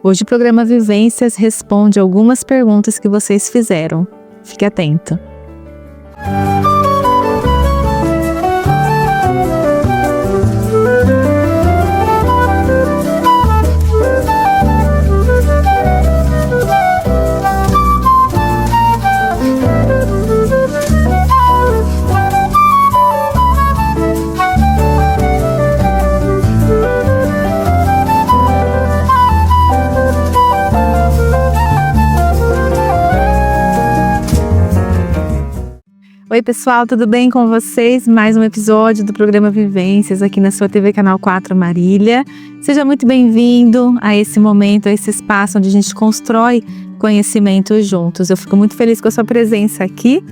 Hoje o programa Vivências responde algumas perguntas que vocês fizeram. Fique atento. Oi pessoal, tudo bem com vocês? Mais um episódio do programa Vivências aqui na sua TV Canal 4 Marília. Seja muito bem-vindo a esse momento, a esse espaço onde a gente constrói conhecimento juntos. Eu fico muito feliz com a sua presença aqui,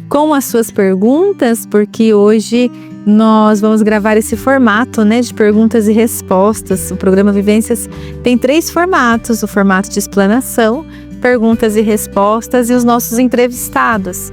com as suas perguntas, porque hoje nós vamos gravar esse formato, de perguntas e respostas. O programa Vivências tem 3 formatos: o formato de explanação, perguntas e respostas e os nossos entrevistados.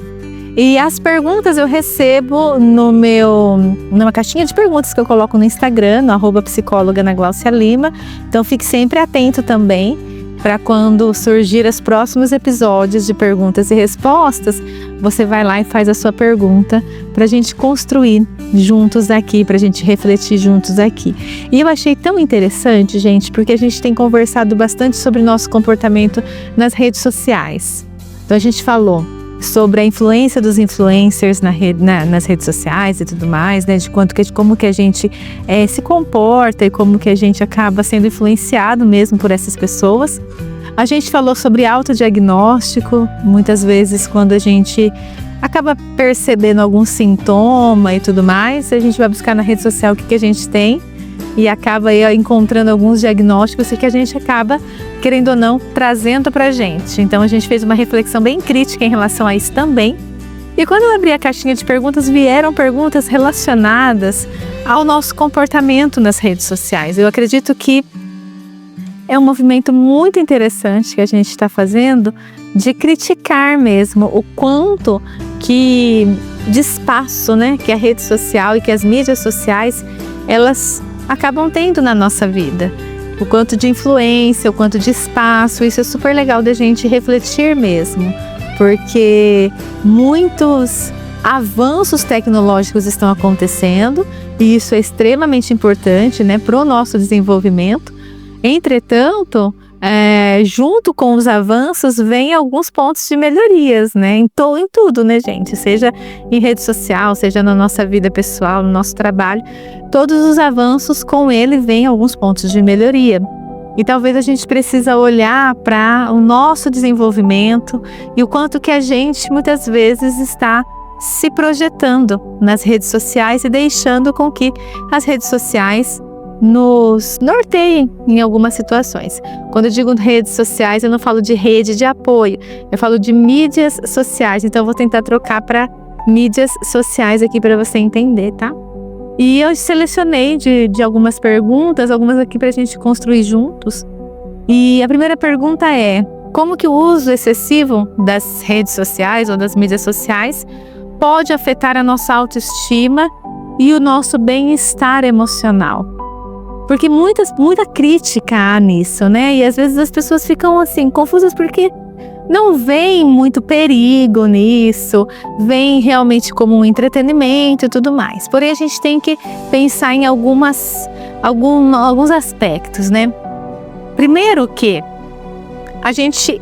E as perguntas eu recebo numa caixinha de perguntas que eu coloco no Instagram, no @psicóloga Ana Gláucia Lima. Então fique sempre atento também para quando surgir os próximos episódios de perguntas e respostas, você vai lá e faz a sua pergunta para a gente construir juntos aqui, para a gente refletir juntos aqui. E eu achei tão interessante, gente, porque a gente tem conversado bastante sobre nosso comportamento nas redes sociais. Então a gente falou sobre a influência dos influencers nas redes sociais e tudo mais, de como que a gente se comporta e como que a gente acaba sendo influenciado mesmo por essas pessoas. A gente falou sobre autodiagnóstico, muitas vezes quando a gente acaba percebendo algum sintoma e tudo mais, a gente vai buscar na rede social o que a gente tem e acaba aí encontrando alguns diagnósticos e que a gente acaba, querendo ou não, trazendo pra gente. Então a gente fez uma reflexão bem crítica em relação a isso também. E quando eu abri a caixinha de perguntas, vieram perguntas relacionadas ao nosso comportamento nas redes sociais. Eu acredito que é um movimento muito interessante que a gente está fazendo de criticar mesmo o quanto de espaço, que a rede social e que as mídias sociais, elas acabam tendo na nossa vida. O quanto de influência, o quanto de espaço, isso é super legal da gente refletir mesmo, porque muitos avanços tecnológicos estão acontecendo e isso é extremamente importante, para o nosso desenvolvimento. Entretanto, junto com os avanços, vem alguns pontos de melhorias, em tudo, gente? Seja em rede social, seja na nossa vida pessoal, no nosso trabalho, todos os avanços, com ele vem alguns pontos de melhoria. E talvez a gente precisa olhar para o nosso desenvolvimento e o quanto que a gente, muitas vezes, está se projetando nas redes sociais e deixando com que as redes sociais nos norteiem em algumas situações. Quando eu digo redes sociais, eu não falo de rede de apoio, eu falo de mídias sociais. Então eu vou tentar trocar para mídias sociais aqui para você entender, tá? E eu selecionei de algumas perguntas, algumas aqui para a gente construir juntos. E a primeira pergunta é: como que o uso excessivo das redes sociais ou das mídias sociais pode afetar a nossa autoestima e o nosso bem-estar emocional? Porque muita crítica há nisso, E às vezes as pessoas ficam assim, confusas porque não veem muito perigo nisso, veem realmente como um entretenimento e tudo mais. Porém, a gente tem que pensar em alguns aspectos, Primeiro que a gente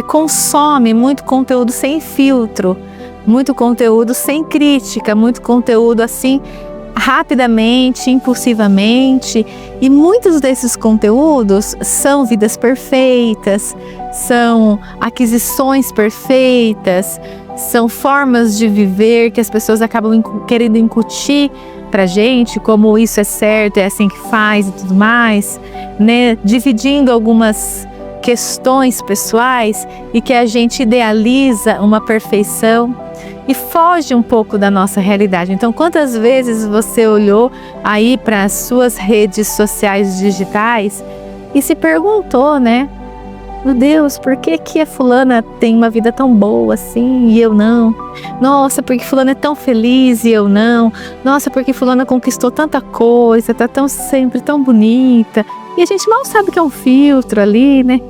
consome muito conteúdo sem filtro, muito conteúdo sem crítica, muito conteúdo assim, rapidamente, impulsivamente, e muitos desses conteúdos são vidas perfeitas, são aquisições perfeitas, são formas de viver que as pessoas acabam querendo incutir pra gente, como isso é certo, é assim que faz e tudo mais, dividindo algumas questões pessoais e que a gente idealiza uma perfeição e foge um pouco da nossa realidade. Então, quantas vezes você olhou aí para as suas redes sociais digitais e se perguntou, meu Deus, por que a fulana tem uma vida tão boa assim e eu não? Nossa, porque fulana é tão feliz e eu não? Nossa, porque fulana conquistou tanta coisa, tá sempre tão bonita E a gente mal sabe que é um filtro ali, né?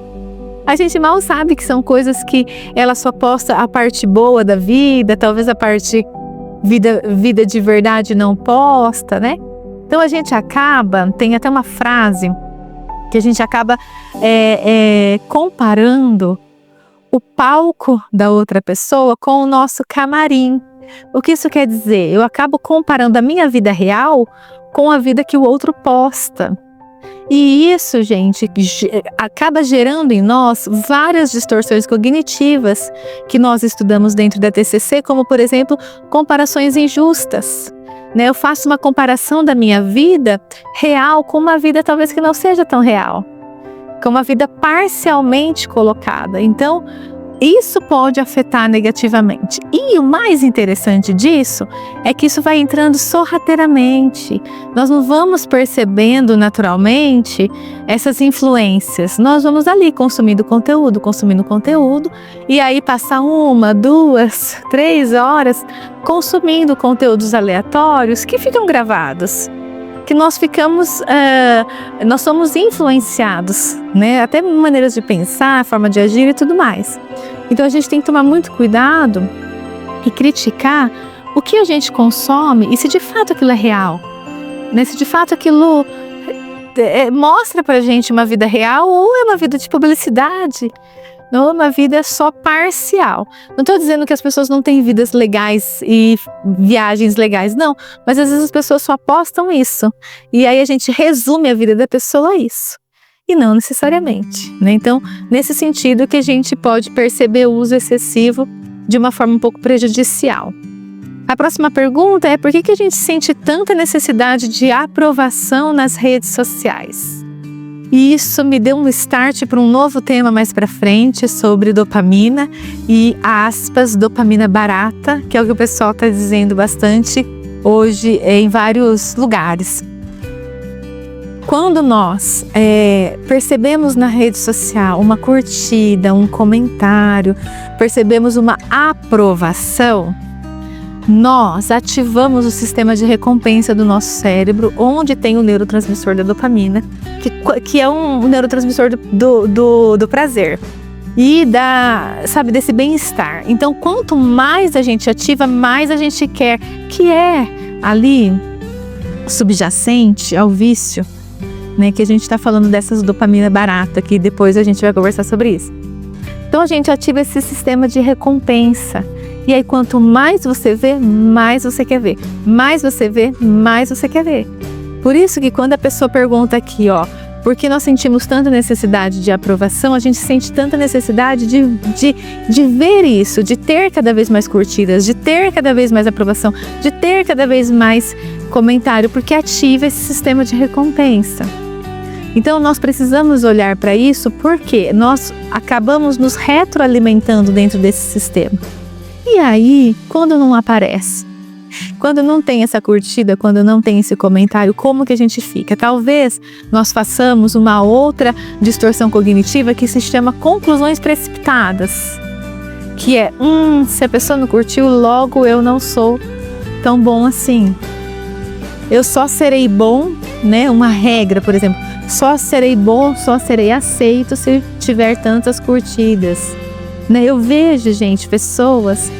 A gente mal sabe que são coisas que ela só posta a parte boa da vida, talvez a parte vida de verdade não posta, né? Então a gente acaba, tem até uma frase que a gente acaba comparando o palco da outra pessoa com o nosso camarim. O que isso quer dizer? Eu acabo comparando a minha vida real com a vida que o outro posta. E isso, gente, acaba gerando em nós várias distorções cognitivas que nós estudamos dentro da TCC, como, por exemplo, comparações injustas. Eu faço uma comparação da minha vida real com uma vida talvez que não seja tão real, com uma vida parcialmente colocada. Então, isso pode afetar negativamente. E o mais interessante disso é que isso vai entrando sorrateiramente. Nós não vamos percebendo naturalmente essas influências. Nós vamos ali consumindo conteúdo, e aí passa 1, 2, 3 horas consumindo conteúdos aleatórios que ficam gravados. Que nós somos influenciados, né? Até maneiras de pensar, forma de agir e tudo mais. Então a gente tem que tomar muito cuidado e criticar o que a gente consome e se de fato aquilo é real, né? Se de fato aquilo mostra pra gente uma vida real ou é uma vida de publicidade. Não é uma vida só parcial. Não estou dizendo que as pessoas não têm vidas legais e viagens legais, não. Mas às vezes as pessoas só postam isso. E aí a gente resume a vida da pessoa a isso. E não necessariamente, né? Então, nesse sentido que a gente pode perceber o uso excessivo de uma forma um pouco prejudicial. A próxima pergunta é: por que a gente sente tanta necessidade de aprovação nas redes sociais? E isso me deu um start para um novo tema mais para frente sobre dopamina e, aspas, dopamina barata, que é o que o pessoal está dizendo bastante hoje em vários lugares. Quando nós percebemos na rede social uma curtida, um comentário, percebemos uma aprovação, nós ativamos o sistema de recompensa do nosso cérebro, onde tem o neurotransmissor da dopamina, que é um neurotransmissor do prazer e desse bem-estar. Então, quanto mais a gente ativa, mais a gente quer, que é ali subjacente ao vício, né? Que a gente está falando dessas dopamina barata, que depois a gente vai conversar sobre isso. Então, a gente ativa esse sistema de recompensa. E aí, quanto mais você vê, mais você quer ver. Mais você vê, mais você quer ver. Por isso que quando a pessoa pergunta aqui, por que nós sentimos tanta necessidade de aprovação, a gente sente tanta necessidade de ver isso, de ter cada vez mais curtidas, de ter cada vez mais aprovação, de ter cada vez mais comentário, porque ativa esse sistema de recompensa. Então, nós precisamos olhar para isso porque nós acabamos nos retroalimentando dentro desse sistema. E aí, quando não aparece, quando não tem essa curtida, quando não tem esse comentário, como que a gente fica? Talvez nós façamos uma outra distorção cognitiva que se chama conclusões precipitadas. Que é, se a pessoa não curtiu, logo eu não sou tão bom assim. Eu só serei bom, né? Uma regra, por exemplo, só serei bom, só serei aceito se tiver tantas curtidas. Eu vejo, gente, pessoas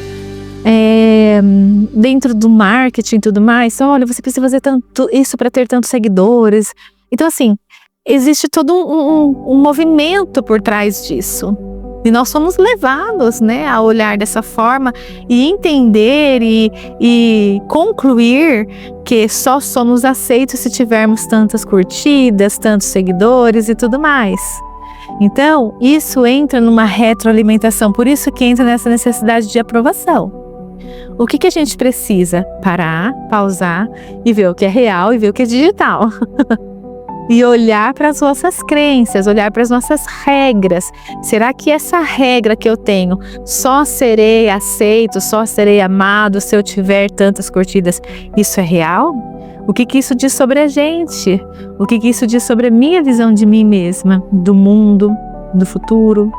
dentro do marketing e tudo mais, olha, você precisa fazer tanto isso para ter tantos seguidores. Então, assim, existe todo um movimento por trás disso. E nós somos levados, a olhar dessa forma e entender e concluir que só somos aceitos se tivermos tantas curtidas, tantos seguidores e tudo mais. Então, isso entra numa retroalimentação, por isso que entra nessa necessidade de aprovação. O que a gente precisa? Parar, pausar e ver o que é real e ver o que é digital. E olhar para as nossas crenças, olhar para as nossas regras. Será que essa regra que eu tenho, só serei aceito, só serei amado se eu tiver tantas curtidas, isso é real? O que isso diz sobre a gente? O que isso diz sobre a minha visão de mim mesma, do mundo, do futuro?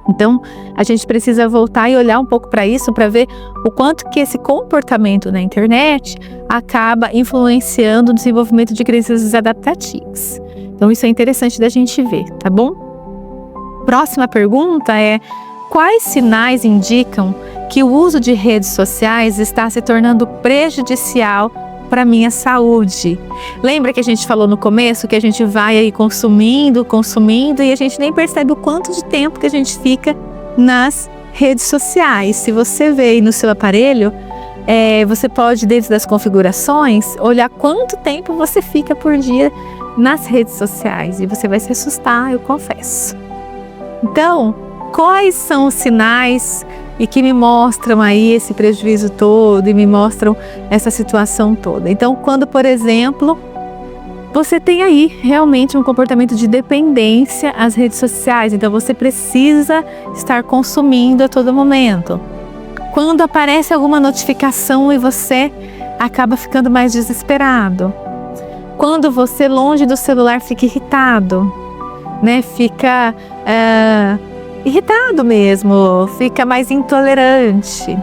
Então, a gente precisa voltar e olhar um pouco para isso, para ver o quanto que esse comportamento na internet acaba influenciando o desenvolvimento de crenças adaptativas. Então, isso é interessante da gente ver, tá bom? Próxima pergunta é: quais sinais indicam que o uso de redes sociais está se tornando prejudicial para a minha saúde? Lembra que a gente falou no começo que a gente vai aí consumindo e a gente nem percebe o quanto de tempo que a gente fica nas redes sociais. Se você vê aí no seu aparelho, você pode, dentro das configurações, olhar quanto tempo você fica por dia nas redes sociais e você vai se assustar, eu confesso. Então, quais são os sinais e que me mostram aí esse prejuízo todo e me mostram essa situação toda? Então, quando, por exemplo, você tem aí realmente um comportamento de dependência às redes sociais, então você precisa estar consumindo a todo momento. Quando aparece alguma notificação e você acaba ficando mais desesperado. Quando você, longe do celular, fica irritado, né? Fica irritado mesmo, fica mais intolerante.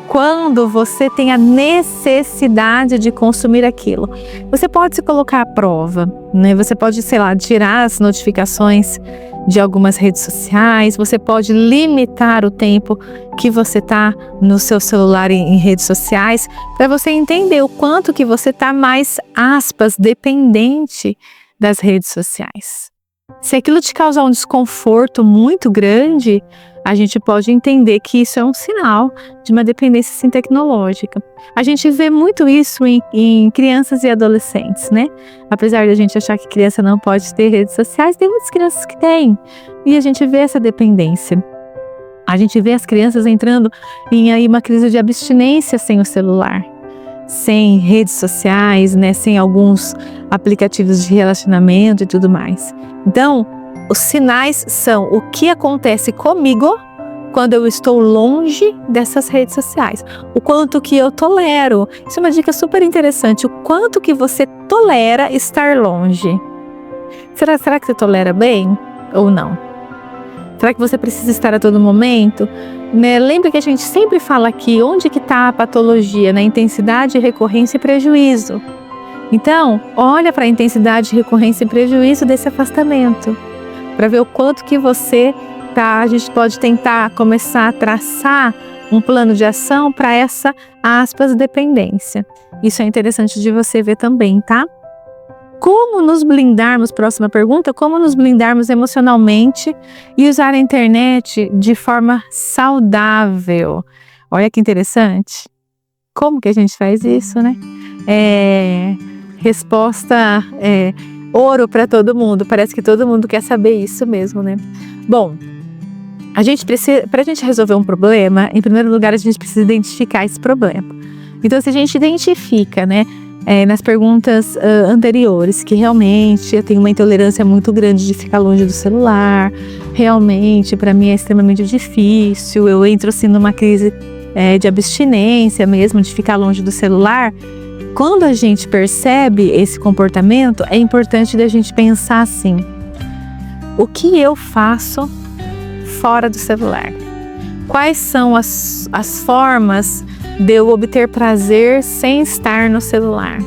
Quando você tem a necessidade de consumir aquilo, você pode se colocar à prova, né? Você pode, tirar as notificações de algumas redes sociais, você pode limitar o tempo que você está no seu celular em redes sociais, para você entender o quanto que você está mais, aspas, dependente das redes sociais. Se aquilo te causar um desconforto muito grande, a gente pode entender que isso é um sinal de uma dependência sim, tecnológica. A gente vê muito isso em crianças e adolescentes, né? Apesar de a gente achar que criança não pode ter redes sociais, tem muitas crianças que têm. E a gente vê essa dependência. A gente vê as crianças entrando em aí uma crise de abstinência sem o celular, sem redes sociais, né? Sem alguns aplicativos de relacionamento e tudo mais. Então, os sinais são o que acontece comigo quando eu estou longe dessas redes sociais. O quanto que eu tolero. Isso é uma dica super interessante. O quanto que você tolera estar longe. Será que você tolera bem ou não? Será que você precisa estar a todo momento? Né? Lembra que a gente sempre fala aqui onde que está a patologia, na intensidade, recorrência e prejuízo. Então, olha para a intensidade, recorrência e prejuízo desse afastamento, para ver o quanto que você tá. A gente pode tentar começar a traçar um plano de ação para essa, aspas, dependência. Isso é interessante de você ver também, tá? Como nos blindarmos, próxima pergunta, como nos blindarmos emocionalmente e usar a internet de forma saudável? Olha que interessante. Como que a gente faz isso, né? Resposta ouro para todo mundo. Parece que todo mundo quer saber isso mesmo, né? Bom, a gente precisa, para a gente resolver um problema, em primeiro lugar a gente precisa identificar esse problema. Então, se a gente identifica, né, nas perguntas anteriores, que realmente eu tenho uma intolerância muito grande de ficar longe do celular, realmente para mim é extremamente difícil, eu entro assim numa crise de abstinência mesmo, de ficar longe do celular. Quando a gente percebe esse comportamento, é importante da gente pensar assim: o que eu faço fora do celular? Quais são as formas de eu obter prazer sem estar no celular?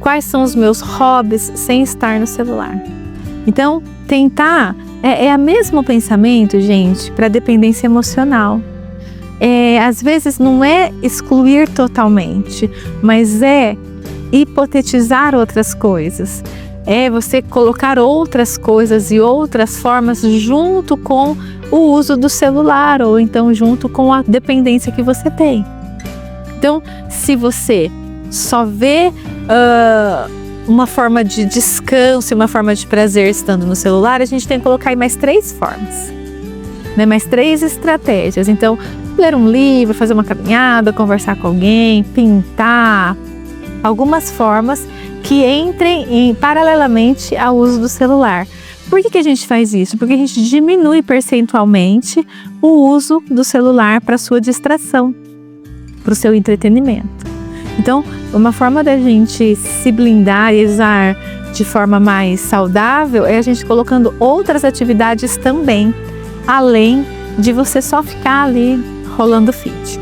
Quais são os meus hobbies sem estar no celular? Então, tentar é o mesmo pensamento, gente, para dependência emocional. Às vezes não é excluir totalmente, mas é hipotetizar outras coisas. É você colocar outras coisas e outras formas junto com o uso do celular, ou então junto com a dependência que você tem. Então, se você só vê uma forma de descanso e uma forma de prazer estando no celular, a gente tem que colocar aí mais 3 formas, né? Mais 3 estratégias. Então, ler um livro, fazer uma caminhada, conversar com alguém, pintar, algumas formas que entrem paralelamente ao uso do celular. Por que a gente faz isso? Porque a gente diminui percentualmente o uso do celular para sua distração, para o seu entretenimento. Então, uma forma da gente se blindar e usar de forma mais saudável é a gente colocando outras atividades também além de você só ficar ali rolando feed.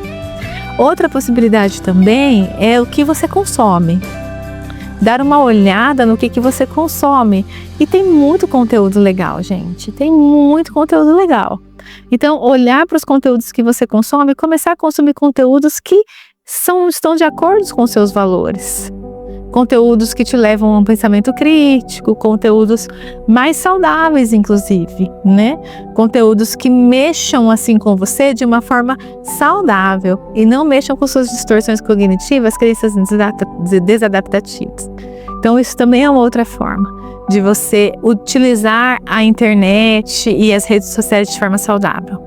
Outra possibilidade também é o que você consome. Dar uma olhada no que você consome. E tem muito conteúdo legal, gente. Tem muito conteúdo legal. Então, olhar para os conteúdos que você consome e começar a consumir conteúdos que estão de acordo com seus valores. Conteúdos que te levam a um pensamento crítico, conteúdos mais saudáveis, inclusive, né? Conteúdos que mexam assim com você de uma forma saudável e não mexam com suas distorções cognitivas, crenças desadaptativas. Então, isso também é uma outra forma de você utilizar a internet e as redes sociais de forma saudável.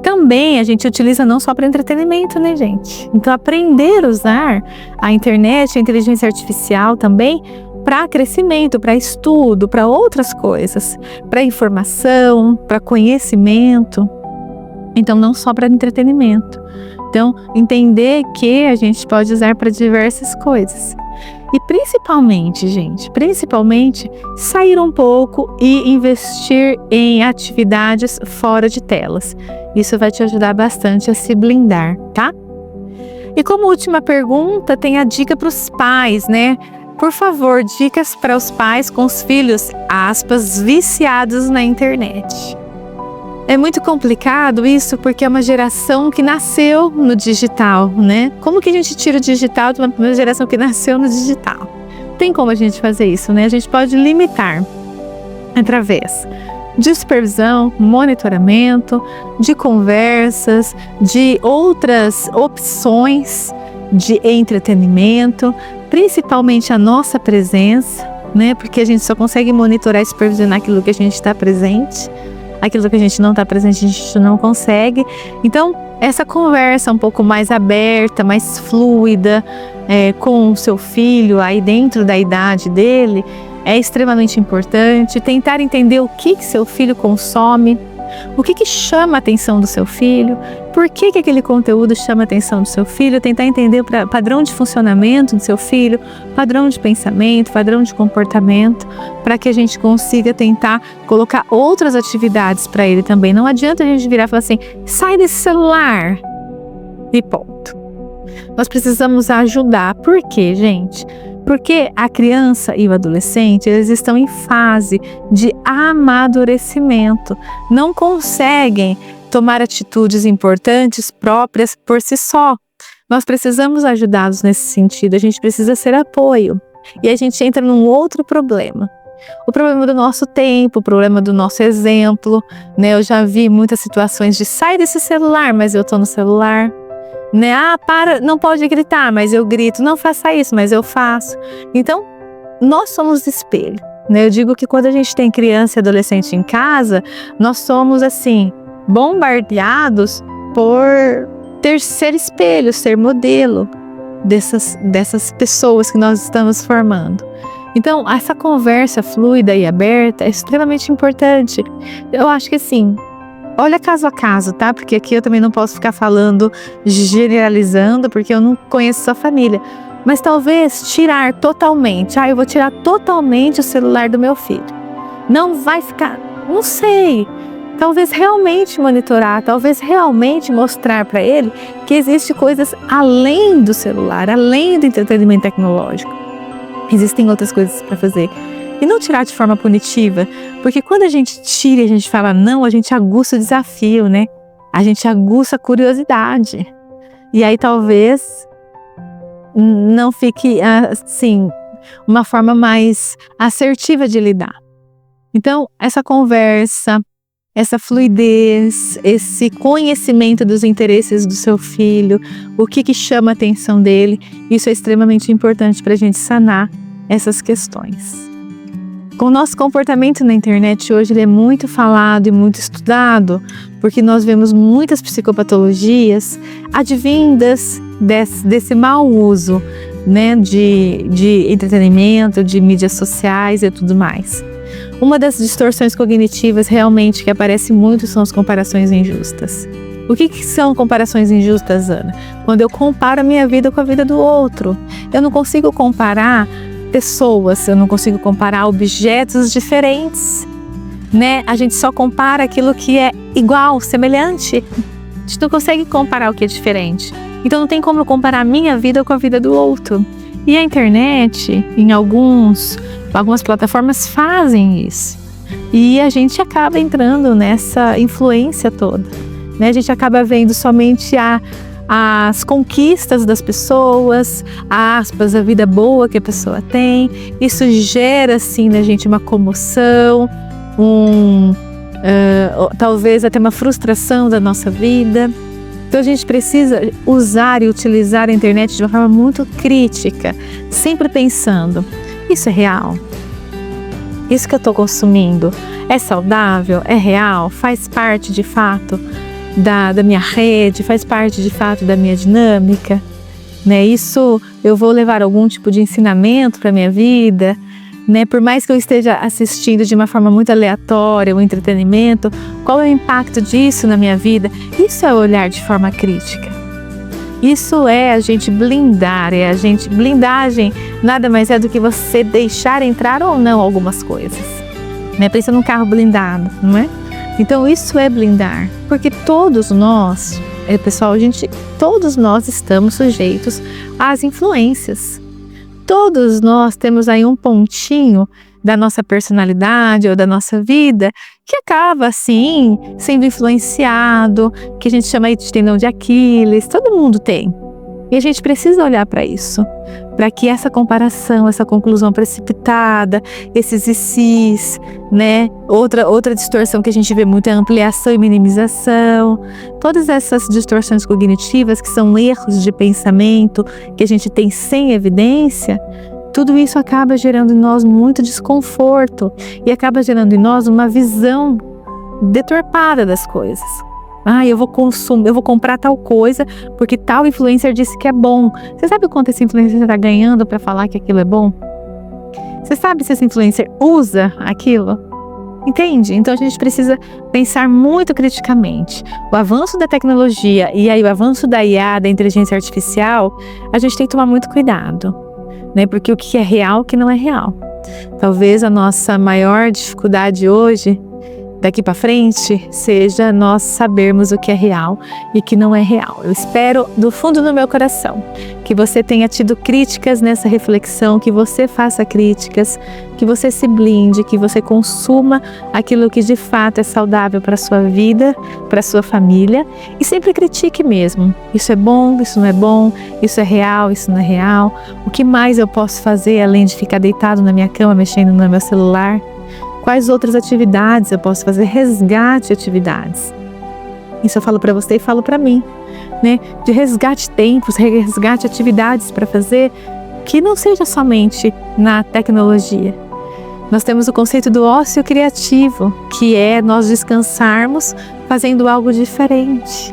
Também a gente utiliza não só para entretenimento, né, gente? Então, aprender a usar a internet, a inteligência artificial também para crescimento, para estudo, para outras coisas, para informação, para conhecimento. Então, não só para entretenimento. Então, entender que a gente pode usar para diversas coisas. E principalmente, gente, sair um pouco e investir em atividades fora de telas. Isso vai te ajudar bastante a se blindar, tá? E como última pergunta, tem a dica para os pais, né? Por favor, dicas para os pais com os filhos, aspas, viciados na internet. É muito complicado isso porque é uma geração que nasceu no digital, né? Como que a gente tira o digital de uma geração que nasceu no digital? Tem como a gente fazer isso, né? A gente pode limitar através de supervisão, monitoramento, de conversas, de outras opções de entretenimento, principalmente a nossa presença, né? Porque a gente só consegue monitorar e supervisionar aquilo que a gente está presente. Aquilo que a gente não está presente, a gente não consegue. Então, essa conversa um pouco mais aberta, mais fluida, com o seu filho aí dentro da idade dele, é extremamente importante. Tentar entender o que seu filho consome, o que chama a atenção do seu filho, por que aquele conteúdo chama a atenção do seu filho, tentar entender o padrão de funcionamento do seu filho, padrão de pensamento, padrão de comportamento, para que a gente consiga tentar colocar outras atividades para ele também. Não adianta a gente virar e falar assim, sai desse celular e ponto. Nós precisamos ajudar. Por quê, gente? Porque a criança e o adolescente, eles estão em fase de amadurecimento, não conseguem tomar atitudes importantes próprias por si só. Nós precisamos ajudá-los nesse sentido, a gente precisa ser apoio. E a gente entra num outro problema. O problema do nosso tempo, o problema do nosso exemplo, né? Eu já vi muitas situações de sai desse celular, mas eu tô no celular. Né? Para, não pode gritar, mas eu grito. Não faça isso, mas eu faço. Então, nós somos espelho, né? Eu digo que quando a gente tem criança e adolescente em casa, nós somos, assim, bombardeados por ser espelho, ser modelo dessas pessoas que nós estamos formando. Então, essa conversa fluida e aberta é extremamente importante. Eu acho que, assim, olha caso a caso, tá? Porque aqui eu também não posso ficar falando, generalizando, porque eu não conheço sua família. Mas talvez tirar totalmente. Eu vou tirar totalmente o celular do meu filho. Não vai ficar, não sei. Talvez realmente monitorar, talvez realmente mostrar para ele que existem coisas além do celular, além do entretenimento tecnológico. Existem outras coisas para fazer. E não tirar de forma punitiva, porque quando a gente tira e a gente fala não, a gente aguça o desafio, né? A gente aguça a curiosidade. E aí talvez não fique, assim, uma forma mais assertiva de lidar. Então, essa conversa, essa fluidez, esse conhecimento dos interesses do seu filho, o que chama a atenção dele, isso é extremamente importante para a gente sanar essas questões. Com o nosso comportamento na internet hoje, ele é muito falado e muito estudado, porque nós vemos muitas psicopatologias advindas desse mau uso, né, de entretenimento, de mídias sociais e tudo mais. Uma das distorções cognitivas realmente que aparece muito são as comparações injustas. O que são comparações injustas, Ana? Quando eu comparo a minha vida com a vida do outro. Eu não consigo comparar pessoas, eu não consigo comparar objetos diferentes. né? A gente só compara aquilo que é igual, semelhante. A gente não consegue comparar o que é diferente. Então não tem como eu comparar a minha vida com a vida do outro. E a internet, em algumas plataformas fazem isso. E a gente acaba entrando nessa influência toda, né? A gente acaba vendo somente as conquistas das pessoas, aspas, a vida boa que a pessoa tem. Isso gera, assim, na gente uma comoção, talvez até uma frustração da nossa vida. Então a gente precisa usar e utilizar a internet de uma forma muito crítica, sempre pensando, isso é real? Isso que eu estou consumindo é saudável? É real? Faz parte de fato da minha rede? Faz parte de fato da minha dinâmica? Né? Isso eu vou levar algum tipo de ensinamento para a minha vida? Né? Por mais que eu esteja assistindo de uma forma muito aleatória, um entretenimento, qual é o impacto disso na minha vida? Isso é olhar de forma crítica. Isso é a gente blindar, blindagem nada mais é do que você deixar entrar ou não algumas coisas. Né? Pensa num carro blindado, não é? Então isso é blindar, porque todos nós, pessoal, todos nós estamos sujeitos às influências. Todos nós temos aí um pontinho da nossa personalidade ou da nossa vida que acaba, assim, sendo influenciado, que a gente chama aí de tendão de Aquiles, todo mundo tem. E a gente precisa olhar para isso, para que essa comparação, essa conclusão precipitada, esses ICs, né? Outra distorção que a gente vê muito é a ampliação e minimização. Todas essas distorções cognitivas, que são erros de pensamento, que a gente tem sem evidência, tudo isso acaba gerando em nós muito desconforto e acaba gerando em nós uma visão deturpada das coisas. Eu vou comprar tal coisa porque tal influencer disse que é bom. Você sabe o quanto esse influencer está ganhando para falar que aquilo é bom? Você sabe se esse influencer usa aquilo? Entende? Então a gente precisa pensar muito criticamente. O avanço da tecnologia e aí o avanço da IA, da inteligência artificial, a gente tem que tomar muito cuidado, né? Porque o que é real, o que não é real. Talvez a nossa maior dificuldade hoje, daqui para frente, seja nós sabermos o que é real e o que não é real. Eu espero do fundo do meu coração que você tenha tido críticas nessa reflexão, que você faça críticas, que você se blinde, que você consuma aquilo que de fato é saudável para a sua vida, para a sua família, e sempre critique mesmo. Isso é bom, isso não é bom, isso é real, isso não é real. O que mais eu posso fazer além de ficar deitado na minha cama mexendo no meu celular? Quais outras atividades eu posso fazer? Resgate atividades. Isso eu falo para você e falo para mim, né? De resgate tempos, resgate atividades para fazer que não seja somente na tecnologia. Nós temos o conceito do ócio criativo, que é nós descansarmos fazendo algo diferente,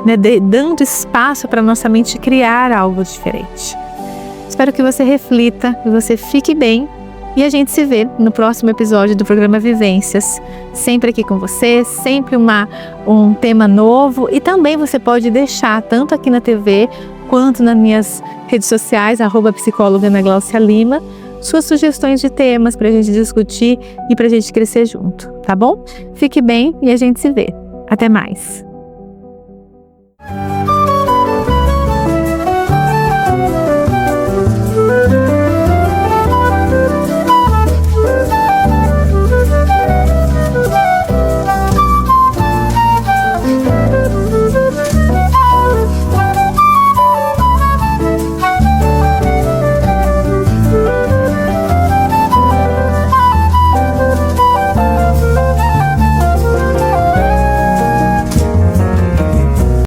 né? Dando espaço para nossa mente criar algo diferente. Espero que você reflita, que você fique bem. E a gente se vê no próximo episódio do programa Vivências. Sempre aqui com você, sempre um tema novo. E também você pode deixar, tanto aqui na TV, quanto nas minhas redes sociais, @psicóloga Ana Glaucia Lima, suas sugestões de temas para a gente discutir e para a gente crescer junto, tá bom? Fique bem e a gente se vê. Até mais!